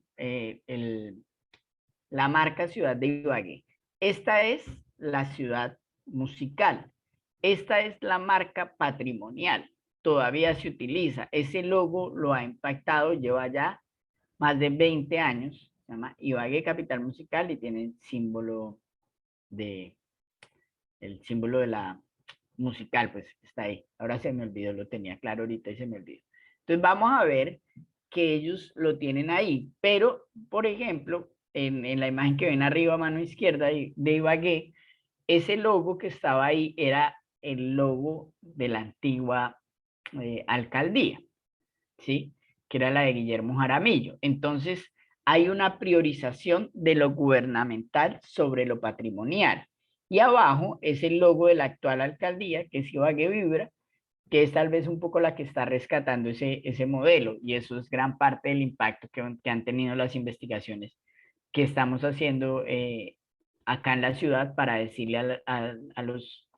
la marca Ciudad de Ibagué. Esta es la ciudad musical. Esta es la marca patrimonial. Todavía se utiliza. Ese logo lo ha impactado, lleva ya más de 20 años. Se llama Ibagué Capital Musical y tiene el símbolo de la musical, pues está ahí. Ahora se me olvidó, lo tenía claro ahorita y se me olvidó. Entonces vamos a ver que ellos lo tienen ahí, pero por ejemplo, en la imagen que ven arriba a mano izquierda de Ibagué, ese logo que estaba ahí era el logo de la antigua alcaldía, ¿sí? Que era la de Guillermo Jaramillo. Entonces, hay una priorización de lo gubernamental sobre lo patrimonial. Y abajo es el logo de la actual alcaldía, que es Ibagué Vibra, que es tal vez un poco la que está rescatando ese modelo. Y eso es gran parte del impacto que han tenido las investigaciones que estamos haciendo acá en la ciudad para decirle a los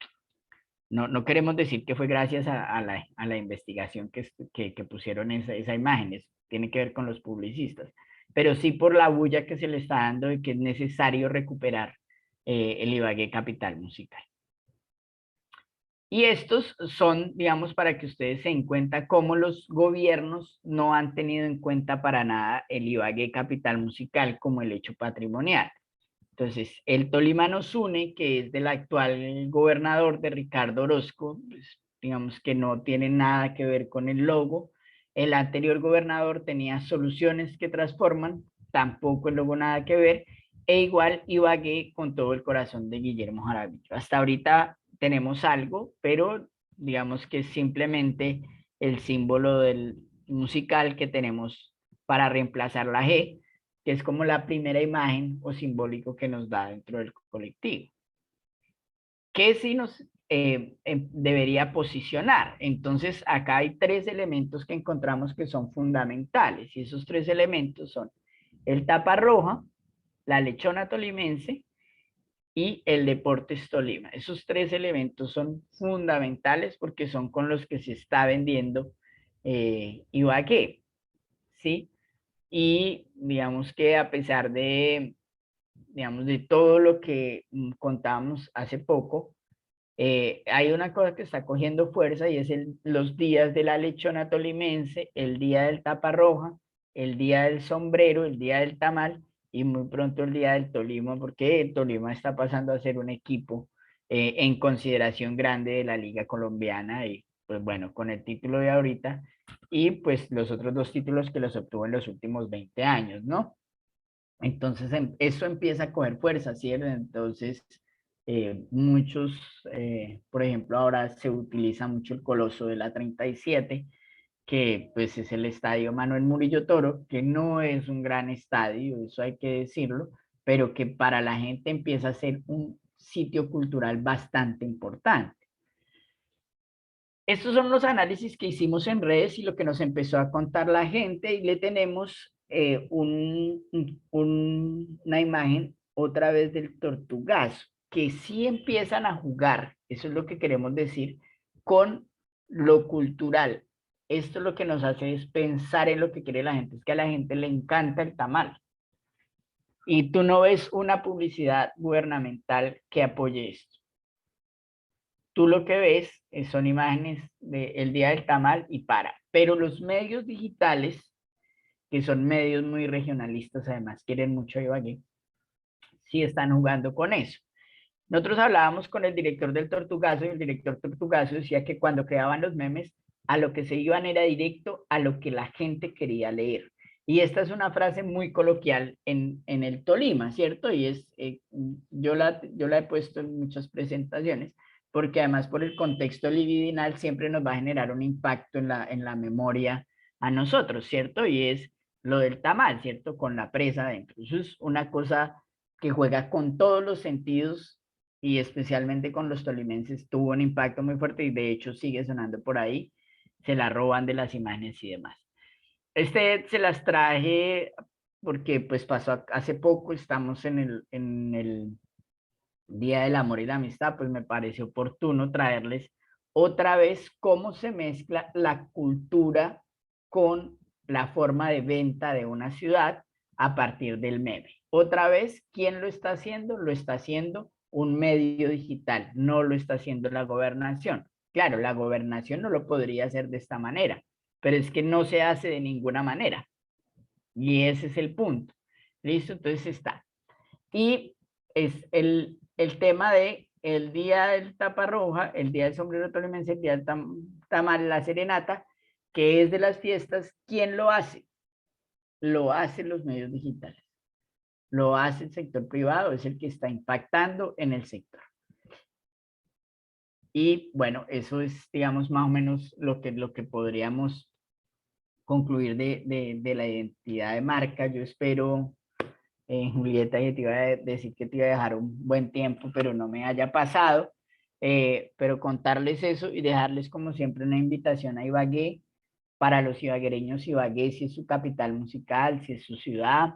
no, no queremos decir que fue gracias a la investigación que pusieron esa imagen, tiene que ver con los publicistas, pero sí por la bulla que se le está dando de que es necesario recuperar el Ibagué Capital Musical. Y estos son, digamos, para que ustedes se den cuenta cómo los gobiernos no han tenido en cuenta para nada el Ibagué Capital Musical como el hecho patrimonial. Entonces, el Tolima nos une, que es del actual gobernador de Ricardo Orozco, pues, digamos que no tiene nada que ver con el logo. El anterior gobernador tenía soluciones que transforman, tampoco el logo nada que ver. E igual Ibagué con todo el corazón de Guillermo Jaramillo. Hasta ahorita tenemos algo, pero digamos que es simplemente el símbolo del musical que tenemos para reemplazar la G, que es como la primera imagen o simbólico que nos da dentro del colectivo. ¿Qué sí nos debería posicionar? Entonces, acá hay 3 elementos que encontramos que son fundamentales, y esos 3 elementos son el tapa roja, la lechona tolimense y el Deportes Tolima. Esos tres elementos son fundamentales porque son con los que se está vendiendo Ibagué, ¿sí? Y digamos que a pesar de, digamos, de todo lo que contábamos hace poco, hay una cosa que está cogiendo fuerza y es los días de la lechona tolimense, el día del tapa roja, el día del sombrero, el día del tamal y muy pronto el día del Tolima, porque el Tolima está pasando a ser un equipo en consideración grande de la Liga Colombiana y pues bueno, con el título de ahorita y pues los otros dos títulos que los obtuvo en los últimos 20 años, ¿no? Entonces eso empieza a coger fuerza, ¿cierto? Entonces muchos, por ejemplo, ahora se utiliza mucho el Coloso de la 37, que pues es el estadio Manuel Murillo Toro, que no es un gran estadio, eso hay que decirlo, pero que para la gente empieza a ser un sitio cultural bastante importante. Estos son los análisis que hicimos en redes y lo que nos empezó a contar la gente y le tenemos una imagen otra vez del Tortugazo, que sí empiezan a jugar, eso es lo que queremos decir, con lo cultural. Esto lo que nos hace es pensar en lo que quiere la gente, es que a la gente le encanta el tamal. Y tú no ves una publicidad gubernamental que apoye esto. Tú lo que ves son imágenes del Día del Tamal y para. Pero los medios digitales, que son medios muy regionalistas, además quieren mucho a Ibagué, sí están jugando con eso. Nosotros hablábamos con el director del Tortugazo y el director Tortugazo decía que cuando creaban los memes, a lo que se iban era directo a lo que la gente quería leer. Y esta es una frase muy coloquial en el Tolima, ¿cierto? Y es, yo la he puesto en muchas presentaciones, porque además por el contexto libidinal siempre nos va a generar un impacto en la memoria a nosotros, ¿cierto? Y es lo del tamal, ¿cierto? Con la presa dentro. Eso es una cosa que juega con todos los sentidos y especialmente con los tolimenses tuvo un impacto muy fuerte y de hecho sigue sonando por ahí, se la roban de las imágenes y demás. Este se las traje porque pues pasó hace poco, estamos en el Día del Amor y la Amistad, pues me pareció oportuno traerles otra vez cómo se mezcla la cultura con la forma de venta de una ciudad a partir del meme. Otra vez, ¿quién lo está haciendo? Lo está haciendo un medio digital, no lo está haciendo la gobernación. Claro, la gobernación no lo podría hacer de esta manera, pero es que no se hace de ninguna manera. Y ese es el punto. ¿Listo? Entonces está. Y es el tema de el día del tapa roja, el día del sombrero tolimense, el día del tamal, la serenata, que es de las fiestas, ¿quién lo hace? Lo hacen los medios digitales. Lo hace el sector privado, es el que está impactando en el sector. Y bueno, eso es, digamos, más o menos lo que podríamos concluir de la identidad de marca. Yo espero Julieta, que te iba a decir que te iba a dejar un buen tiempo, pero no me haya pasado. Pero contarles eso y dejarles como siempre una invitación a Ibagué, para los ibaguereños. Ibagué si es su capital musical, si es su ciudad,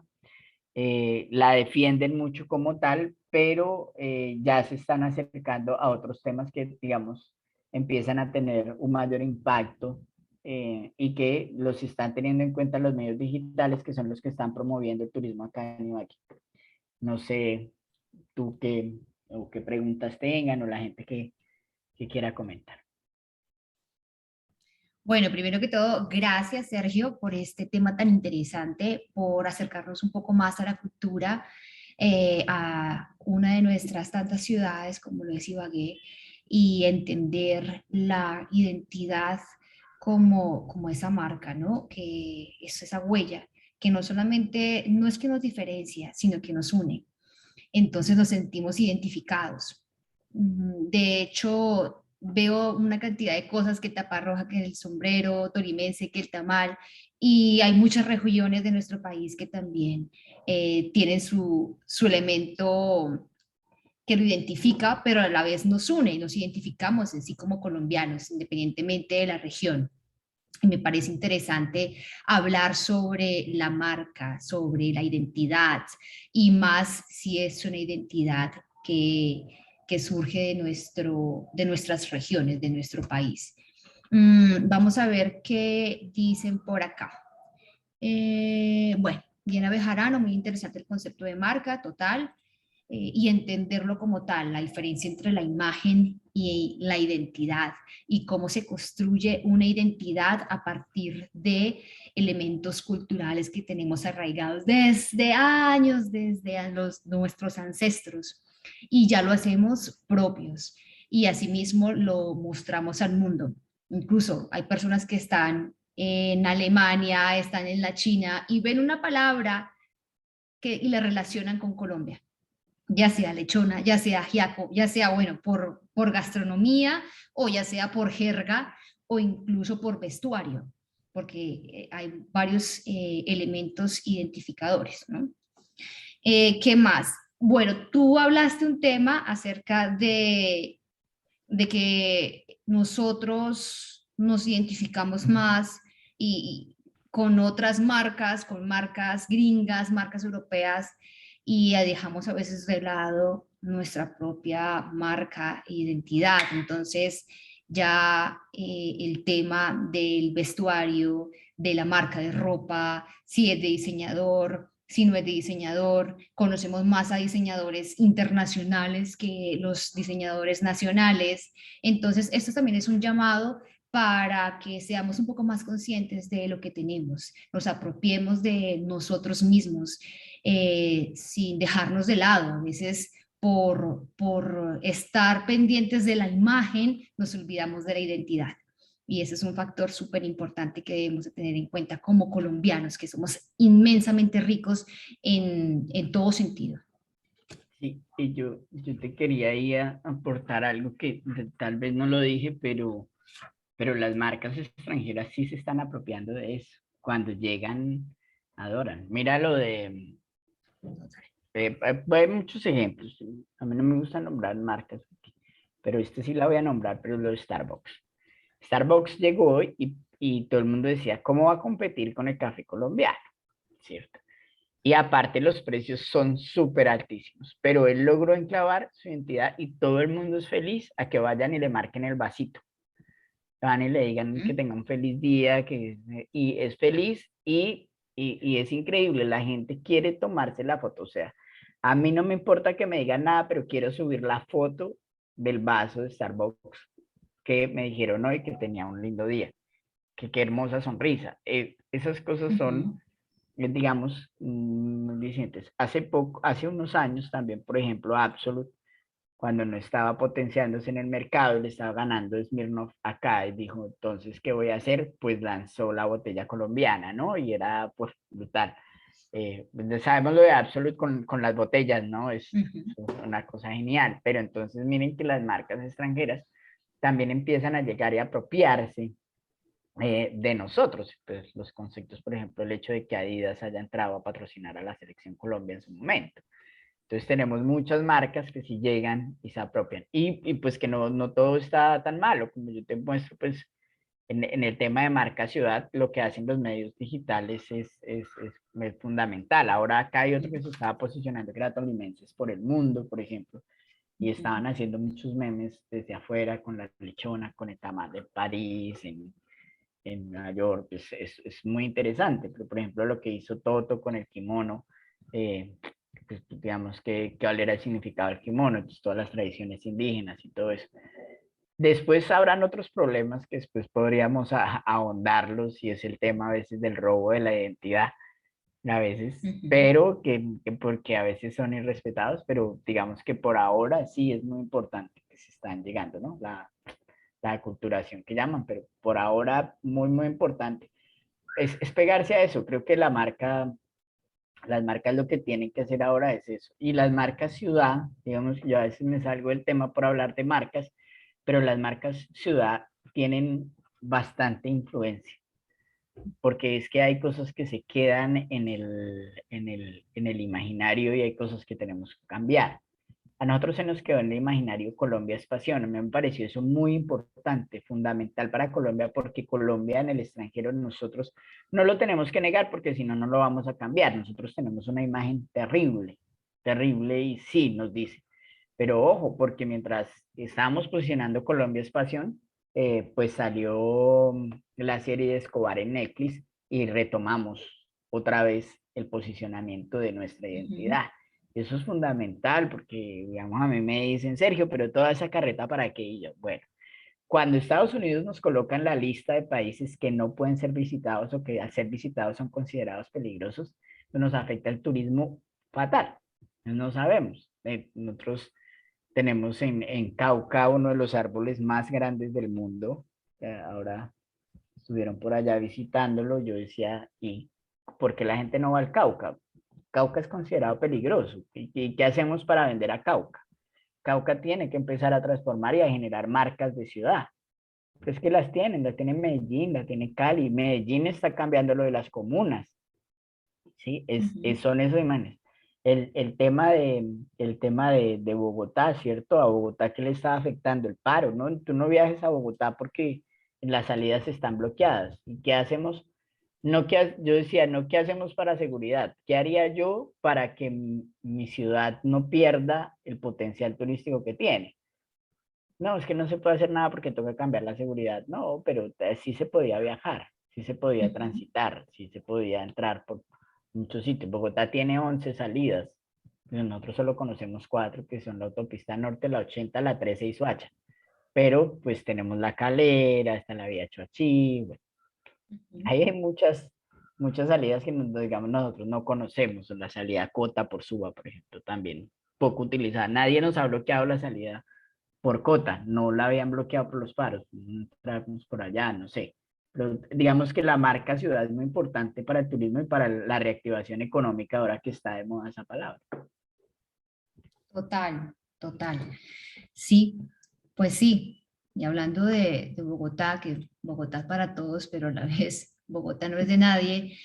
la defienden mucho como tal, pero ya se están acercando a otros temas que, digamos, empiezan a tener un mayor impacto y que los están teniendo en cuenta los medios digitales, que son los que están promoviendo el turismo acá en Ibagué. No sé tú qué, o qué preguntas tengan o la gente que quiera comentar. Bueno, primero que todo, gracias Sergio por este tema tan interesante, por acercarnos un poco más a la cultura, a una de nuestras tantas ciudades como lo es Ibagué, y entender la identidad como esa marca, ¿no? Que es esa huella, que no solamente, no es que nos diferencia, sino que nos une. Entonces nos sentimos identificados. De hecho, veo una cantidad de cosas, que taparroja, que el sombrero tolimense, que el tamal, y hay muchas regiones de nuestro país que también tienen su elemento que lo identifica, pero a la vez nos une y nos identificamos en sí como colombianos, independientemente de la región. Y me parece interesante hablar sobre la marca, sobre la identidad, y más si es una identidad que surge de nuestras regiones, de nuestro país. Vamos a ver qué dicen por acá. Bueno, Diana Bejarano, muy interesante el concepto de marca, total, y entenderlo como tal, la diferencia entre la imagen y la identidad, y cómo se construye una identidad a partir de elementos culturales que tenemos arraigados desde años, nuestros ancestros, y ya lo hacemos propios, y asimismo lo mostramos al mundo. Incluso hay personas que están en Alemania, están en la China y ven una palabra y la relacionan con Colombia, ya sea lechona, ya sea ajiaco, ya sea, bueno, por gastronomía o ya sea por jerga o incluso por vestuario, porque hay varios elementos identificadores, ¿no? ¿Qué más? Bueno, tú hablaste un tema acerca de que nosotros nos identificamos más y con otras marcas, con marcas gringas, marcas europeas, y dejamos a veces de lado nuestra propia marca e identidad. Entonces, ya el tema del vestuario, de la marca de ropa, si es de diseñador, si no es de diseñador, conocemos más a diseñadores internacionales que los diseñadores nacionales. Entonces, esto también es un llamado para que seamos un poco más conscientes de lo que tenemos, nos apropiemos de nosotros mismos sin dejarnos de lado. A veces por estar pendientes de la imagen nos olvidamos de la identidad. Y ese es un factor súper importante que debemos de tener en cuenta como colombianos, que somos inmensamente ricos en todo sentido. Sí, y yo te quería ahí aportar algo que tal vez no lo dije, pero las marcas extranjeras sí se están apropiando de eso. Cuando llegan, adoran. Mira lo de, hay muchos ejemplos. A mí no me gusta nombrar marcas, pero este sí la voy a nombrar, pero lo de Starbucks. Starbucks llegó y todo el mundo decía, ¿cómo va a competir con el café colombiano? ¿Cierto? Y aparte los precios son súper altísimos, pero él logró enclavar su identidad y todo el mundo es feliz a que vayan y le marquen el vasito. Van y le digan que tenga un feliz día, y es feliz y es increíble, la gente quiere tomarse la foto, o sea, a mí no me importa que me digan nada, pero quiero subir la foto del vaso de Starbucks que me dijeron hoy que tenía un lindo día, que qué hermosa sonrisa. Esas cosas son, digamos, dicientes. Hace unos años también, por ejemplo, Absolut, cuando no estaba potenciándose en el mercado, le estaba ganando Smirnoff acá y dijo, entonces, ¿qué voy a hacer? Pues lanzó la botella colombiana, ¿no? Y era, pues, brutal. Pues, sabemos lo de Absolut con las botellas, ¿no? Es una cosa genial, pero entonces miren que las marcas extranjeras también empiezan a llegar y a apropiarse de nosotros. Pues los conceptos, por ejemplo, el hecho de que Adidas haya entrado a patrocinar a la selección Colombia en su momento. Entonces tenemos muchas marcas que sí llegan y se apropian. Y pues que no todo está tan malo, como yo te muestro, pues en el tema de marca ciudad, lo que hacen los medios digitales es fundamental. Ahora acá hay otro que se estaba posicionando, que era Tolimenses por el mundo, por ejemplo, y estaban haciendo muchos memes desde afuera con la lechona, con el tamal de París, en Nueva York, es muy interesante, pero por ejemplo lo que hizo Toto con el kimono, eh, pues, digamos que cuál era el significado del kimono, pues, todas las tradiciones indígenas y todo eso. Después habrán otros problemas que después podríamos ahondarlos y es el tema a veces del robo de la identidad, a veces, pero que porque a veces son irrespetados, pero digamos que por ahora sí es muy importante que se están llegando, ¿no? La aculturación que llaman, pero por ahora muy, muy importante. Es pegarse a eso. Creo que las marcas lo que tienen que hacer ahora es eso. Y las marcas ciudad, digamos, yo a veces me salgo del tema por hablar de marcas, pero las marcas ciudad tienen bastante influencia, porque es que hay cosas que se quedan en el imaginario y hay cosas que tenemos que cambiar. A nosotros se nos quedó en el imaginario Colombia es pasión. A mí me pareció eso muy importante, fundamental para Colombia, porque Colombia en el extranjero nosotros no lo tenemos que negar porque si no, no lo vamos a cambiar. Nosotros tenemos una imagen terrible, terrible y sí, nos dice. Pero ojo, porque mientras estábamos posicionando Colombia es Pasión, pues salió la serie de Escobar en Netflix y retomamos otra vez el posicionamiento de nuestra Ujú, identidad. Eso es fundamental porque, digamos, a mí me dicen, Sergio, pero toda esa carreta para qué, y yo, bueno, cuando Estados Unidos nos coloca en la lista de países que no pueden ser visitados o que al ser visitados son considerados peligrosos, pues nos afecta el turismo fatal. No sabemos. Nosotros tenemos en Cauca uno de los árboles más grandes del mundo. Ahora estuvieron por allá visitándolo. Yo decía, ¿y por qué la gente no va al Cauca? Cauca es considerado peligroso. ¿Y qué hacemos para vender a Cauca? Cauca tiene que empezar a transformar y a generar marcas de ciudad. Pues que las tienen Medellín, la tiene Cali. Medellín está cambiando lo de las comunas. ¿Sí? ujú. Son esos imanes. El tema de Bogotá, ¿cierto? A Bogotá, ¿qué le está afectando? El paro, ¿no? Tú no viajes a Bogotá porque las salidas están bloqueadas. ¿Y qué hacemos? No, yo decía, no, ¿qué hacemos para seguridad? ¿Qué haría yo para que mi ciudad no pierda el potencial turístico que tiene? No, es que no se puede hacer nada porque toca cambiar la seguridad. No, pero sí se podía viajar, sí se podía Ujú. transitar, sí se podía entrar por muchos sitios. Bogotá tiene 11 salidas, pero nosotros solo conocemos 4, que son la autopista norte, la 80, la 13 y Soacha. Pero pues tenemos la Calera, está la vía Choachí, bueno, Ujú. ahí hay muchas salidas que digamos, nosotros no conocemos. La salida Cota por Suba, por ejemplo, también poco utilizada. Nadie nos ha bloqueado la salida por Cota, no la habían bloqueado por los paros, entramos por allá, no sé. Pero digamos que la marca ciudad es muy importante para el turismo y para la reactivación económica ahora que está de moda esa palabra. Total, total. Sí, pues sí. Y hablando de Bogotá, que Bogotá es para todos, pero a la vez Bogotá no es de nadie,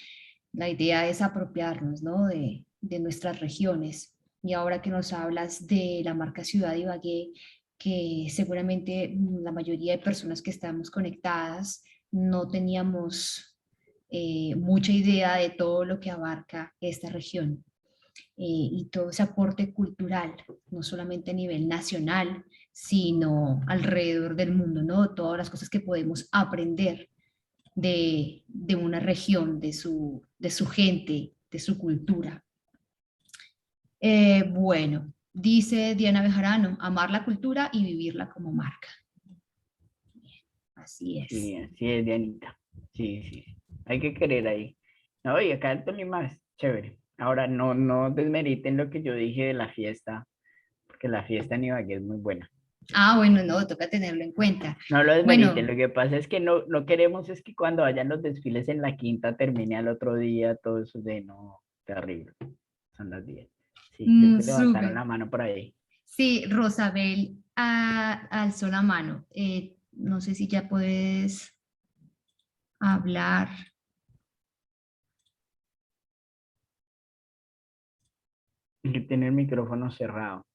la idea es apropiarnos, ¿no? De nuestras regiones. Y ahora que nos hablas de la marca Ciudad Ibagué, que seguramente la mayoría de personas que estamos conectadas no teníamos mucha idea de todo lo que abarca esta región y todo ese aporte cultural, no solamente a nivel nacional, sino alrededor del mundo, ¿no? Todas las cosas que podemos aprender de una región, de su gente, de su cultura. Bueno, dice Diana Bejarano, amar la cultura y vivirla como marca. Así es. Sí, así es, Dianita. Sí, sí. Hay que querer ahí. No, y acá en Tolima es chévere. Ahora, no desmeriten lo que yo dije de la fiesta, porque la fiesta en Ibagué es muy buena. Ah, bueno, no, toca tenerlo en cuenta. No lo desmeriten, Bueno, lo que pasa es que no queremos es que cuando vayan los desfiles en la quinta termine al otro día todo eso de no, terrible. Son las 10. Sí, creo que levantaron súper. la mano por ahí. Sí, Rosabel alzó la mano. No sé si ya puedes hablar. Hay que tener el micrófono cerrado.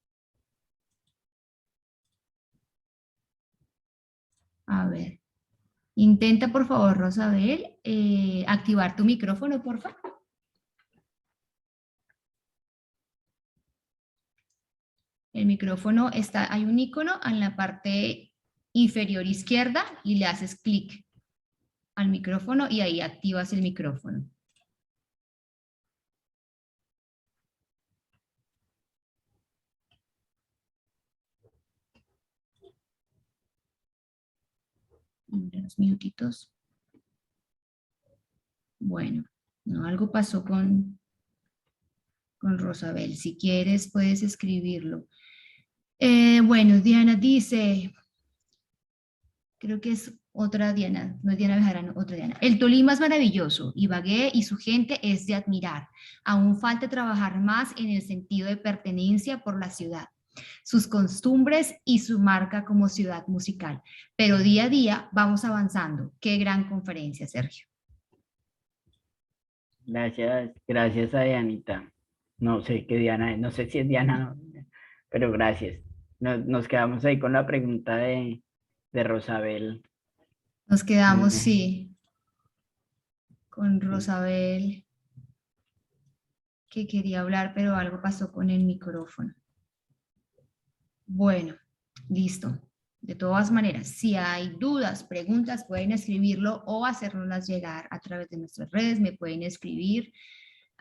A ver, intenta por favor, Rosabel, activar tu micrófono, por favor. El micrófono está, hay un icono en la parte inferior izquierda y le haces clic al micrófono y ahí activas el micrófono. Unos minutitos. Bueno, no, algo pasó con Rosabel. Si quieres, puedes escribirlo. Bueno, Diana dice, creo que es otra Diana, no es Diana Bejarano, otra Diana. El Tolima es maravilloso, Ibagué y su gente es de admirar. Aún falta trabajar más en el sentido de pertenencia por la ciudad, sus costumbres y su marca como ciudad musical. Pero día a día vamos avanzando. Qué gran conferencia, Sergio. Gracias a Dianita. No sé qué Diana es, no sé si es Diana, pero gracias. Nos quedamos ahí con la pregunta de Rosabel. Nos quedamos, Mm, sí, con sí. Rosabel, que quería hablar, pero algo pasó con el micrófono. Bueno, listo. De todas maneras, si hay dudas, preguntas, pueden escribirlo o hacérnoslas llegar a través de nuestras redes. Me pueden escribir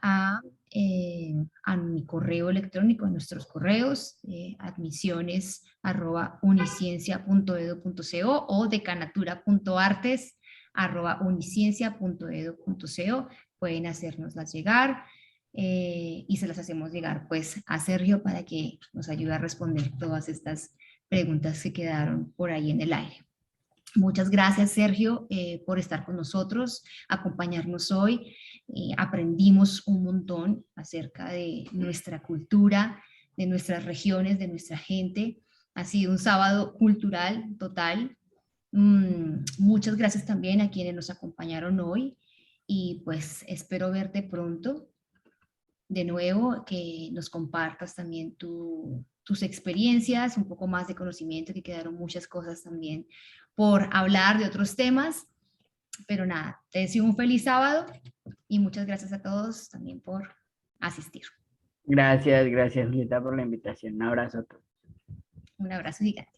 a mi correo electrónico, a nuestros correos, admisiones@uniciencia.edu.co o decanatura.artes@uniciencia.edu.co. Pueden hacérnoslas llegar y se las hacemos llegar pues a Sergio para que nos ayude a responder todas estas preguntas que quedaron por ahí en el aire. Muchas gracias, Sergio, por estar con nosotros, acompañarnos hoy. Aprendimos un montón acerca de nuestra cultura, de nuestras regiones, de nuestra gente. Ha sido un sábado cultural total. Muchas gracias también a quienes nos acompañaron hoy y pues espero verte pronto de nuevo, que nos compartas también tus experiencias, un poco más de conocimiento, que quedaron muchas cosas también por hablar de otros temas. Pero nada, te deseo un feliz sábado y muchas gracias a todos también por asistir. Gracias, gracias, Julieta, por la invitación. Un abrazo a todos. Un abrazo gigante.